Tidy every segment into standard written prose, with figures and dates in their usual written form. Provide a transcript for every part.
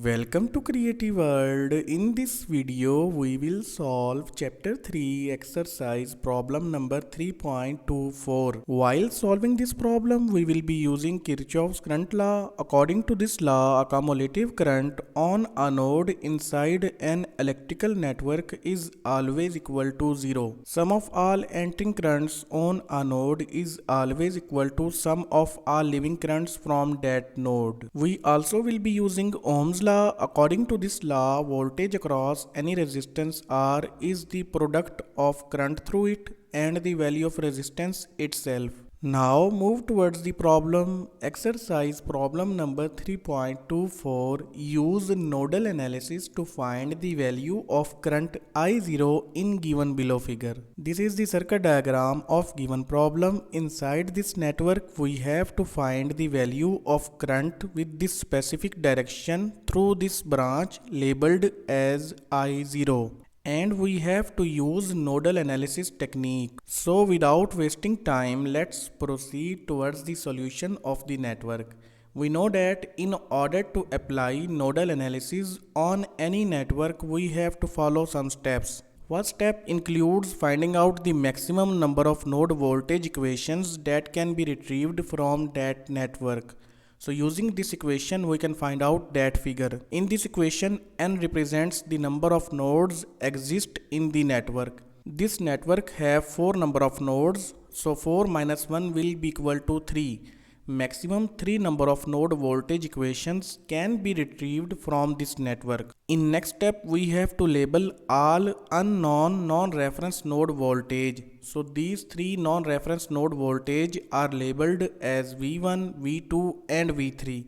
Welcome to Creative World. In this video, we will solve chapter 3 exercise problem number 3.24. While solving this problem, we will be using Kirchoff's current law. According to this law, a cumulative current on a node inside an electrical network is always equal to 0. Sum of all entering currents on a node is always equal to sum of all leaving currents from that node. We also will be using Ohm's law. According to this law, voltage across any resistance R is the product of current through it and the value of resistance itself. Now move towards the problem. Exercise problem number 3.24. Use nodal analysis to find the value of current I0 in given below figure. This is the circuit diagram of given problem. Inside this network, we have to find the value of current with this specific direction through this branch labeled as I0. And we have to use nodal analysis technique. So without wasting time, let's proceed towards the solution of the network. We know that in order to apply nodal analysis on any network, we have to follow some steps. First step includes finding out the maximum number of node voltage equations that can be retrieved from that network. So using this equation, we can find out that figure. In this equation, n represents the number of nodes exist in the network. This network have 4 number of nodes. So 4 minus 1 will be equal to 3. Maximum 3 number of node voltage equations can be retrieved from this network. In next step, we have to label all unknown non-reference node voltage. So these 3 non-reference node voltage are labeled as V1, V2 and V3.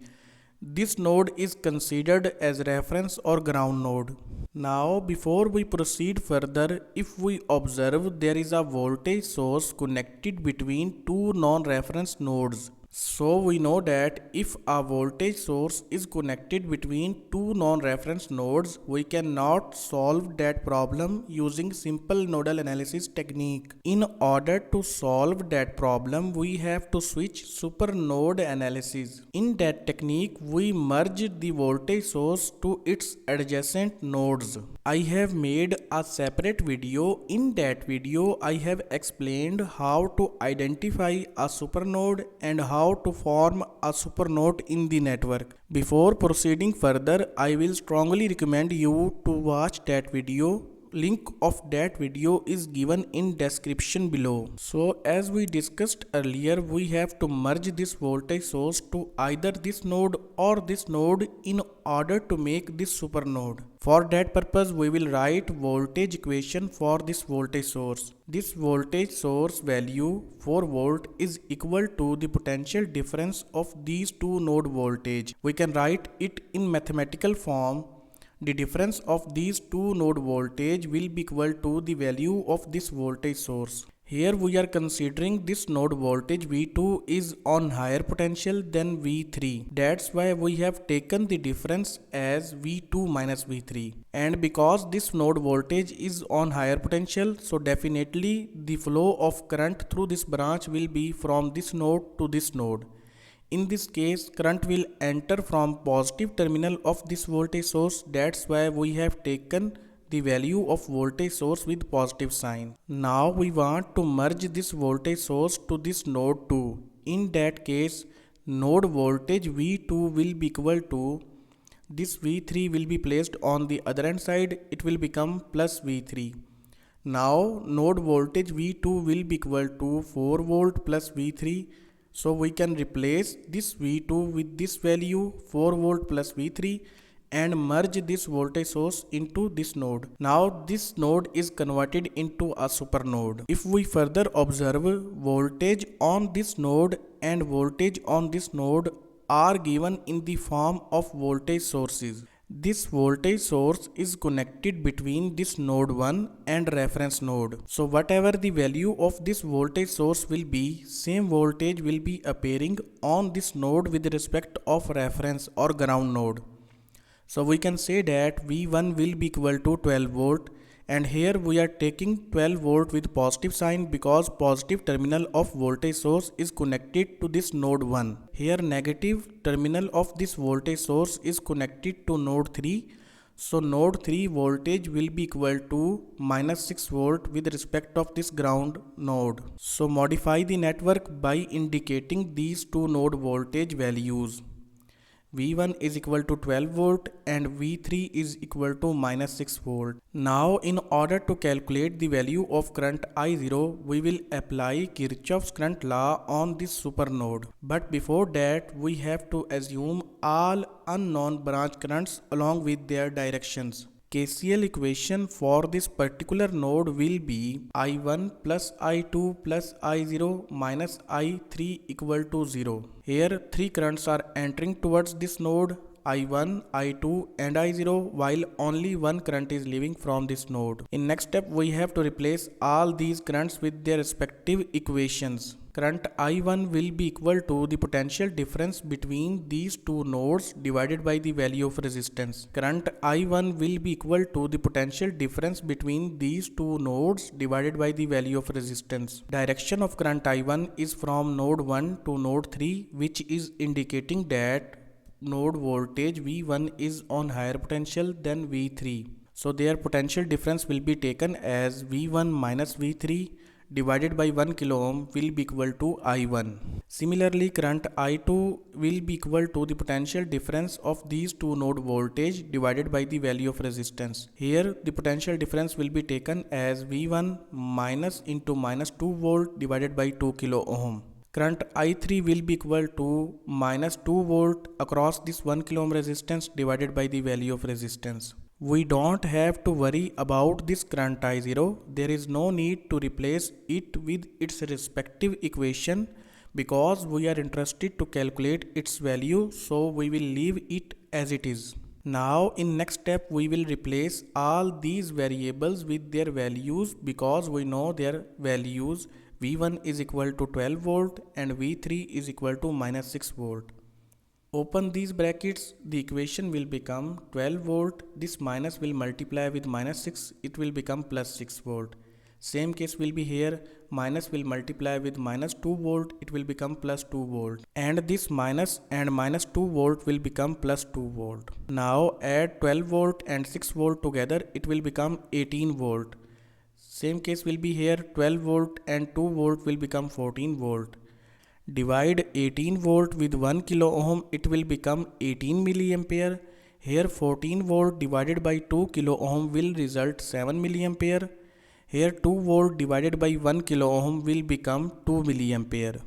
This node is considered as reference or ground node. Now before we proceed further, if we observe there is a voltage source connected between two non-reference nodes. So we know that if a voltage source is connected between two non-reference nodes, we cannot solve that problem using simple nodal analysis technique. In order to solve that problem, we have to switch super node analysis. In that technique, we merge the voltage source to its adjacent nodes. I have made a separate video. In that video, I have explained how to identify a supernode and how to form a supernode in the network. Before proceeding further, I will strongly recommend you to watch that video. Link of that video is given in description below. So as we discussed earlier, we have to merge this voltage source to either this node or this node in order to make this supernode. For that purpose, we will write voltage equation for this voltage source. This voltage source value 4 volt is equal to the potential difference of these two node voltage. We can write it in mathematical form. The difference of these two node voltage will be equal to the value of this voltage source. Here we are considering this node voltage V2 is on higher potential than V3. That's why we have taken the difference as V2 minus V3. And because this node voltage is on higher potential, so definitely the flow of current through this branch will be from this node to this node. In this case, current will enter from positive terminal of this voltage source. That's why we have taken the value of voltage source with positive sign. Now we want to merge this voltage source to this node 2. In that case, node voltage V2 will be equal to this V3 will be placed on the other hand side. It will become plus V3. Now node voltage V2 will be equal to 4 volt plus V3. So we can replace this V2 with this value 4 volt plus V3 and merge this voltage source into this node. Now this node is converted into a super node. If we further observe, voltage on this node and voltage on this node are given in the form of voltage sources. This voltage source is connected between this node 1 and reference node. So whatever the value of this voltage source will be, same voltage will be appearing on this node with respect of reference or ground node. So we can say that V1 will be equal to 12 volt and here we are taking 12 volt with positive sign because positive terminal of voltage source is connected to this node 1. Here negative terminal of this voltage source is connected to node 3. So node 3 voltage will be equal to minus 6 volt with respect of this ground node. So modify the network by indicating these two node voltage values. V1 is equal to 12 volt and V3 is equal to minus 6 volt. Now in order to calculate the value of current I0, we will apply Kirchoff's current law on this supernode. But before that, we have to assume all unknown branch currents along with their directions. KCL equation for this particular node will be I1 plus I2 plus I0 minus I3 equal to 0. Here three currents are entering towards this node I1, I2 and I0 while only one current is leaving from this node. In next step we have to replace all these currents with their respective equations. Current I1 will be equal to the potential difference between these two nodes divided by the value of resistance. Current I1 will be equal to the potential difference between these two nodes divided by the value of resistance. Direction of current I1 is from node 1 to node 3, which is indicating that node voltage V1 is on higher potential than V3. So their potential difference will be taken as V1 minus V3 divided by 1 kilo ohm will be equal to I1. Similarly, current I2 will be equal to the potential difference of these two node voltage divided by the value of resistance. Here the potential difference will be taken as V1 minus into minus 2 volt divided by 2 kilo ohm. Current I3 will be equal to minus 2 volt across this 1 kilo ohm resistance divided by the value of resistance. We don't have to worry about this current I0. There is no need to replace it with its respective equation because we are interested to calculate its value, so we will leave it as it is. Now in next step we will replace all these variables with their values because we know their values. V1 is equal to 12 volt and V3 is equal to minus 6 volt. Open these brackets, the equation will become 12 volt, this minus will multiply with minus 6, it will become plus 6 volt. Same case will be here, minus will multiply with minus 2 volt, it will become plus 2 volt. And this minus and minus 2 volt will become plus 2 volt. Now add 12 volt and 6 volt together, it will become 18 volt. Same case will be here, 12 volt and 2 volt will become 14 volt. Divide 18 volt with 1 kilo ohm, it will become 18 milliampere. Here 14 volt divided by 2 kilo ohm will result 7 milliampere. Here 2 volt divided by 1 kilo ohm will become 2 milliampere.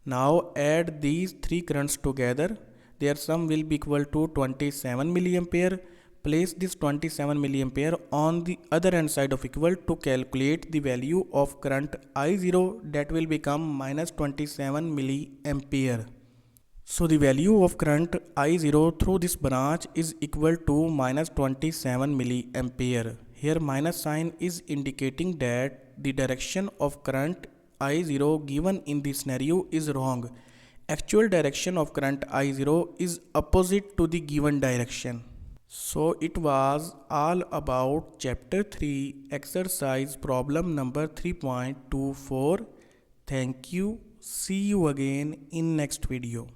Now add these three currents together. Their sum will be equal to 27 milliampere. Place this 27 milliampere on the other hand side of equal to calculate the value of current I0, that will become minus 27 milliampere. So the value of current I0 through this branch is equal to minus 27 milliampere. Here minus sign is indicating that the direction of current I0 given in this scenario is wrong. Actual direction of current I0 is opposite to the given direction. So it was all about chapter 3 exercise problem number 3.24. Thank you. See you again in next video.